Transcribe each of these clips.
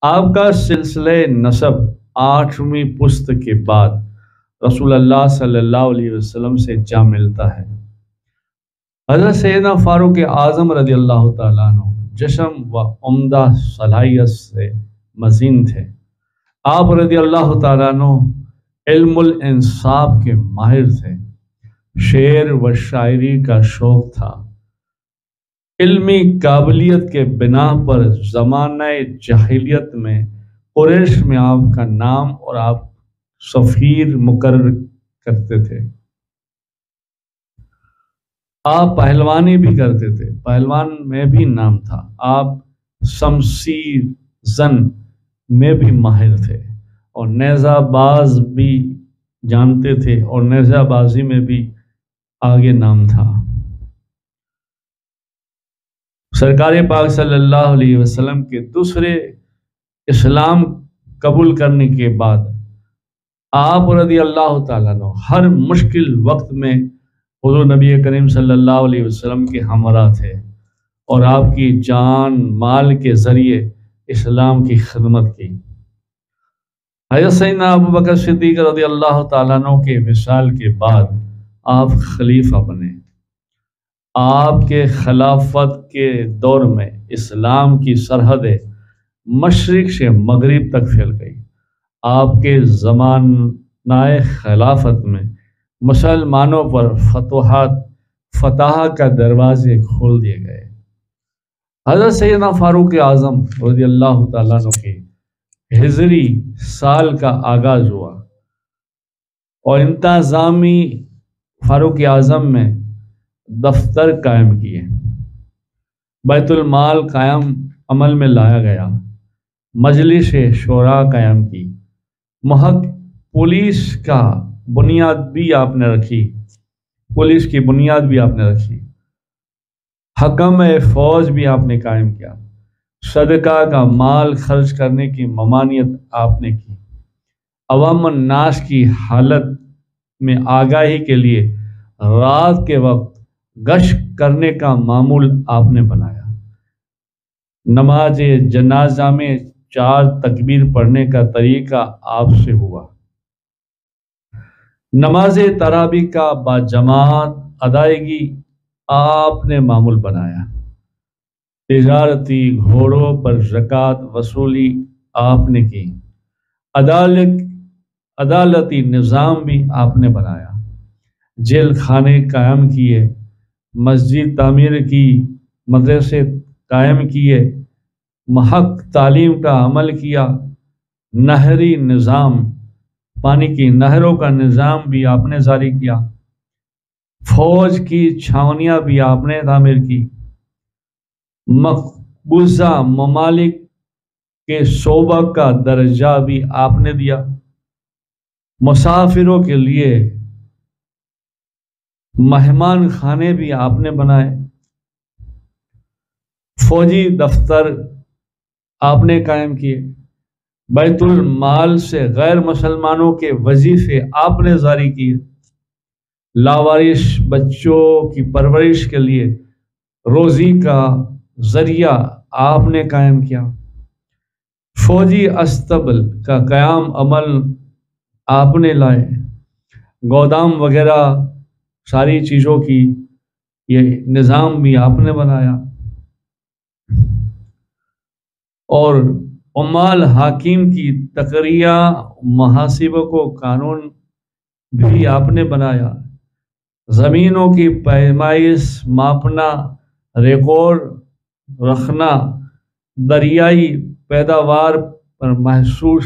آپ کا سلسلہ نسب 8ویں پشت کے بعد رسول اللہ صلی اللہ علیہ وسلم سے جا ملتا ہے۔ حضرت سیدنا فاروق اعظم رضی اللہ تعالیٰ عنہ جشم و عمدہ صلاحیت سے مزین تھے۔ آپ رضی اللہ تعالیٰ عنہ علم الانصاب کے ماہر تھے۔ شعر و شاعری کا شوق تھا۔ علمی قابلیت کے بنا پر زمانہ جاہلیت میں قریش میں آپ کا نام اور آپ سفیر مقرر کرتے تھے۔ آپ پہلوانی بھی کرتے تھے، پہلوان میں بھی نام تھا۔ آپ شمشیر زن میں بھی ماہر تھے اور نیزہ باز بھی جانتے تھے اور نیزہ بازی میں بھی آگے نام تھا۔ سرکار پاک صلی اللہ علیہ وسلم کے دوسرے اسلام قبول کرنے کے بعد آپ رضی اللہ تعالیٰ عنہ ہر مشکل وقت میں حضور نبی کریم صلی اللہ علیہ وسلم کے ہمراہ تھے اور آپ کی جان مال کے ذریعے اسلام کی خدمت کی۔ حضرت سیدنا ابوبکر صدیق رضی اللہ تعالیٰ عنہ کے وصال کے بعد آپ خلیفہ بنے۔ آپ کے خلافت کے دور میں اسلام کی سرحدیں مشرق سے مغرب تک پھیل گئی۔ آپ کے زمانہ خلافت میں مسلمانوں پر فتح کا دروازے کھول دیے گئے۔ حضرت سیدنا فاروق اعظم رضی اللہ تعالیٰ عنہ کے ہجری سال کا آغاز ہوا اور انتظامی فاروق اعظم میں دفتر قائم کیے، بیت المال قائم عمل میں لایا گیا، مجلس شورا قائم کی، محق پولیس کا بنیاد بھی آپ نے رکھی، پولیس کی بنیاد بھی آپ نے رکھی، حکم فوج بھی آپ نے قائم کیا، صدقہ کا مال خرچ کرنے کی ممانعت آپ نے کی، عوام الناس کی حالت میں آگاہی کے لیے رات کے وقت گشت کرنے کا معمول آپ نے بنایا، نماز جنازہ میں 4 تکبیر پڑھنے کا طریقہ آپ سے ہوا، نماز تراویح کا باجماعت ادائیگی آپ نے معمول بنایا، تجارتی گھوڑوں پر زکوٰۃ وصولی آپ نے کی، عدالتی نظام بھی آپ نے بنایا، جیل خانے قائم کیے، مسجد تعمیر کی، مدرسے قائم کیے، محق تعلیم کا عمل کیا، نہری نظام، پانی کی نہروں کا نظام بھی آپ نے جاری کیا، فوج کی چھاونیاں بھی آپ نے تعمیر کی، مقبوضہ ممالک کے صوبہ کا درجہ بھی آپ نے دیا، مسافروں کے لیے مہمان خانے بھی آپ نے بنائے، فوجی دفتر آپ نے قائم کیے، بیت المال سے غیر مسلمانوں کے وظیفے آپ نے جاری کیے، لاوارث بچوں کی پرورش کے لیے روزی کا ذریعہ آپ نے قائم کیا، فوجی استبل کا قیام عمل آپ نے لائے، گودام وغیرہ ساری چیزوں کی یہ نظام بھی آپ نے بنایا، اور عمال حاکم کی تقرریہ محاسبوں کو قانون بھی آپ نے بنایا، زمینوں کی پیمائش ماپنا، ریکارڈ رکھنا، دریائی پیداوار پر محصول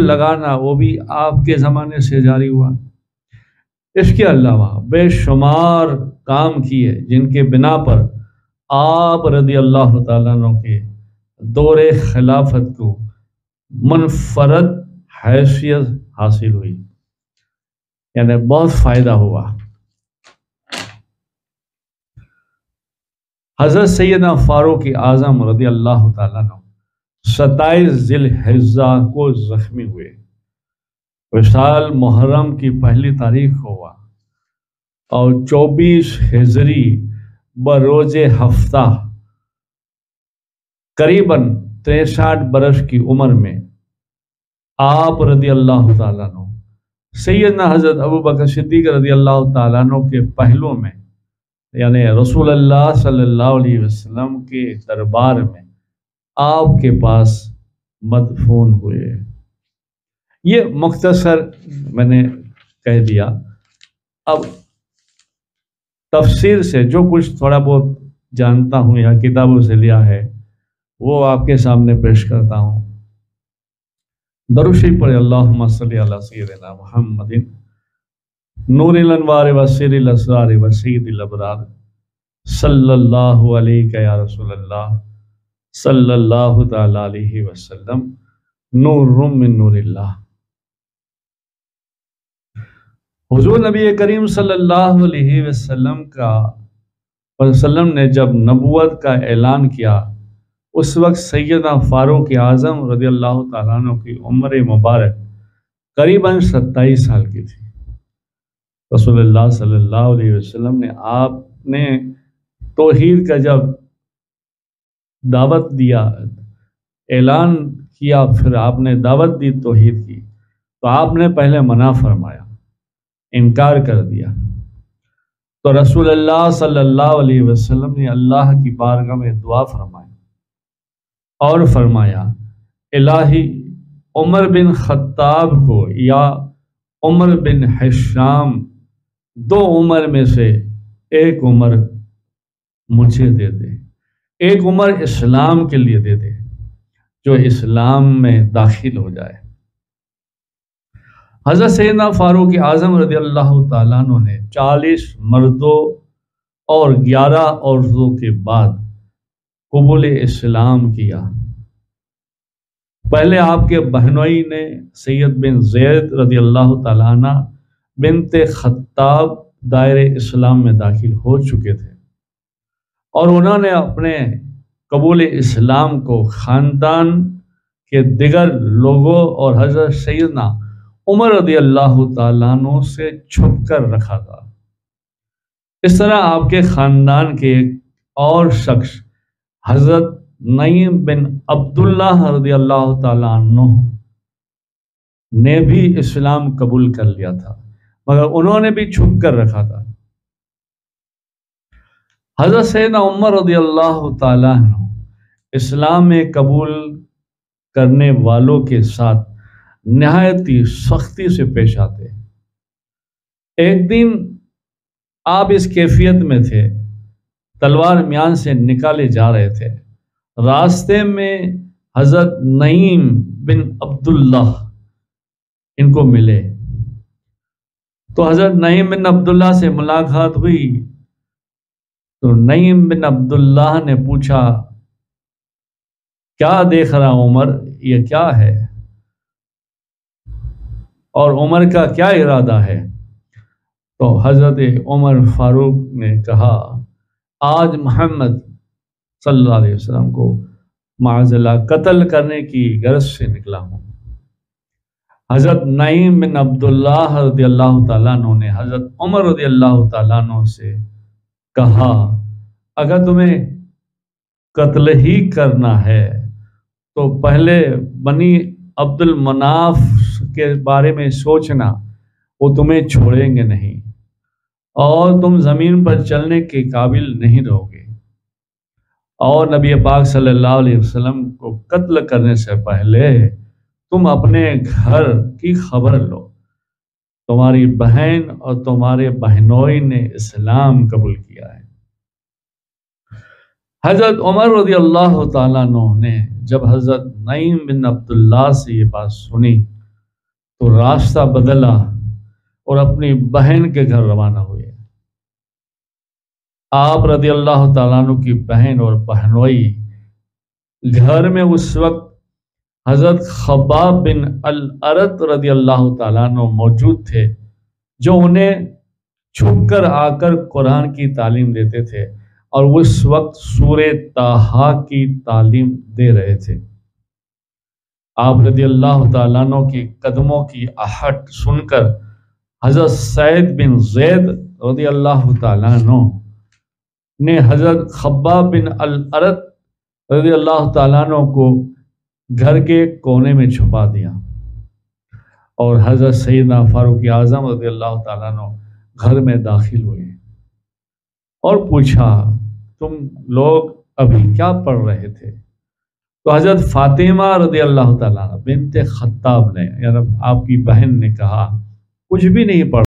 لگانا وہ بھی آپ کے زمانے سے جاری ہوا۔ اس کے علاوہ بے شمار کام کیے جن کے بنا پر آپ رضی اللہ تعالیٰ عنہ کے دور خلافت کو منفرد حیثیت حاصل ہوئی، یعنی بہت فائدہ ہوا۔ حضرت سیدنا فاروق اعظم رضی اللہ تعالیٰ عنہ 27 ذی الحجہ کو زخمی ہوئے، وصال محرم کی 1 تاریخ کو ہوا اور 24 ہجری بروز ہفتہ قریباً 63 برس کی عمر میں آپ رضی اللہ تعالیٰ عنہ سیدنا حضرت ابو بکر صدیق رضی اللہ تعالیٰ عنہ کے پہلو میں، یعنی رسول اللہ صلی اللہ علیہ وسلم کے دربار میں آپ کے پاس مدفون ہوئے۔ یہ مختصر میں نے کہہ دیا۔ اب تفسیر سے جو کچھ تھوڑا بہت جانتا ہوں یا کتابوں سے لیا ہے وہ آپ کے سامنے پیش کرتا ہوں۔ درود شریف پڑھے، اللہم صلی علی سیدنا محمد نور الانوار و سر الاسرار و سید الابرار صلی اللہ علیہ یا رسول اللہ صلی اللہ تعالی علیہ وسلم نور من نور اللہ۔ حضور نبی کریم صلی اللہ علیہ وسلم نے جب نبوت کا اعلان کیا، اس وقت سیدنا فاروق اعظم رضی اللہ تعالیٰ عنہ کی عمر مبارک قریباً 27 سال کی تھی۔ رسول اللہ صلی اللہ علیہ وسلم نے آپ نے توحید کا جب دعوت دیا، اعلان کیا، پھر آپ نے دعوت دی توحید کی، تو آپ نے پہلے منع فرمایا، انکار کر دیا۔ تو رسول اللہ صلی اللہ علیہ وسلم نے اللہ کی بارگاہ میں دعا فرمائی اور فرمایا، الہی عمر بن خطاب کو یا عمر بن حشام، 2 عمر میں سے ایک عمر مجھے دے دے، ایک عمر اسلام کے لیے دے دے، جو اسلام میں داخل ہو جائے۔ حضرت سیدنا فاروق اعظم رضی اللہ تعالیٰ عنہ نے 40 مردوں اور 11 عورتوں کے بعد قبول اسلام کیا۔ پہلے آپ کے بہنوئی نے سید بن زید رضی اللہ تعالیٰ عنہ بنت خطاب دائرہ اسلام میں داخل ہو چکے تھے، اور انہوں نے اپنے قبول اسلام کو خاندان کے دیگر لوگوں اور حضرت سیدنا عمر رضی اللہ تعالیٰ عنہ سے چھپ کر رکھا تھا۔ اس طرح آپ کے خاندان کے ایک اور شخص حضرت نعیم بن عبداللہ رضی اللہ تعالیٰ عنہ نے بھی اسلام قبول کر لیا تھا، مگر انہوں نے بھی چھپ کر رکھا تھا۔ حضرت سیدنا عمر رضی اللہ تعالیٰ عنہ اسلام میں قبول کرنے والوں کے ساتھ نہایت ہی سختی سے پیش آتے۔ ایک دن آپ اس کیفیت میں تھے، تلوار میان سے نکالے جا رہے تھے، راستے میں حضرت نعیم بن عبداللہ ان کو ملے۔ تو حضرت نعیم بن عبداللہ سے ملاقات ہوئی تو نعیم بن عبداللہ نے پوچھا، کیا دیکھ رہا عمر، یہ کیا ہے اور عمر کا کیا ارادہ ہے؟ تو حضرت عمر فاروق نے کہا، آج محمد صلی اللہ علیہ وسلم کو معاذ اللہ قتل کرنے کی غرض سے نکلا ہوں۔ حضرت نعیم بن عبداللہ رضی اللہ تعالیٰ عنہ نے حضرت عمر رضی اللہ تعالیٰ عنہ سے کہا، اگر تمہیں قتل ہی کرنا ہے تو پہلے بنی عبد المناف کے بارے میں سوچنا، وہ تمہیں چھوڑیں گے نہیں اور تم زمین پر چلنے کے قابل نہیں رہو گے، اور نبی پاک صلی اللہ علیہ وسلم کو قتل کرنے سے پہلے تم اپنے گھر کی خبر لو، تمہاری بہن اور تمہارے بہنوئی نے اسلام قبول کیا ہے۔ حضرت عمر رضی اللہ تعالیٰ عنہ نے جب حضرت نعیم بن عبداللہ سے یہ بات سنی تو راستہ بدلا اور اپنی بہن کے گھر روانہ ہوئے۔ آپ رضی اللہ تعالیٰ عنہ کی بہن اور بہنوئی گھر میں اس وقت حضرت خباب بن الارت رضی اللہ تعالیٰ عنہ موجود تھے، جو انہیں چھپ کر آ کر قرآن کی تعلیم دیتے تھے اور اس وقت سورہ طٰہٰ کی تعلیم دے رہے تھے۔ آپ رضی اللہ تعالیٰ عنہ کی قدموں کی آہٹ سن کر حضرت سعید بن زید رضی اللہ تعالیٰ عنہ نے حضرت خباب بن الارت رضی اللہ تعالیٰ عنہ کو گھر کے کونے میں چھپا دیا، اور حضرت سیدنا فاروق اعظم رضی اللہ تعالیٰ عنہ گھر میں داخل ہوئے اور پوچھا تم لوگ ابھی کیا پڑھ رہے تھے؟ تو حضرت فاطمہ رضی اللہ تعالیٰ عنہ بنت خطاب نے، یعنی آپ کی بہن نے کہا کچھ بھی نہیں پڑھ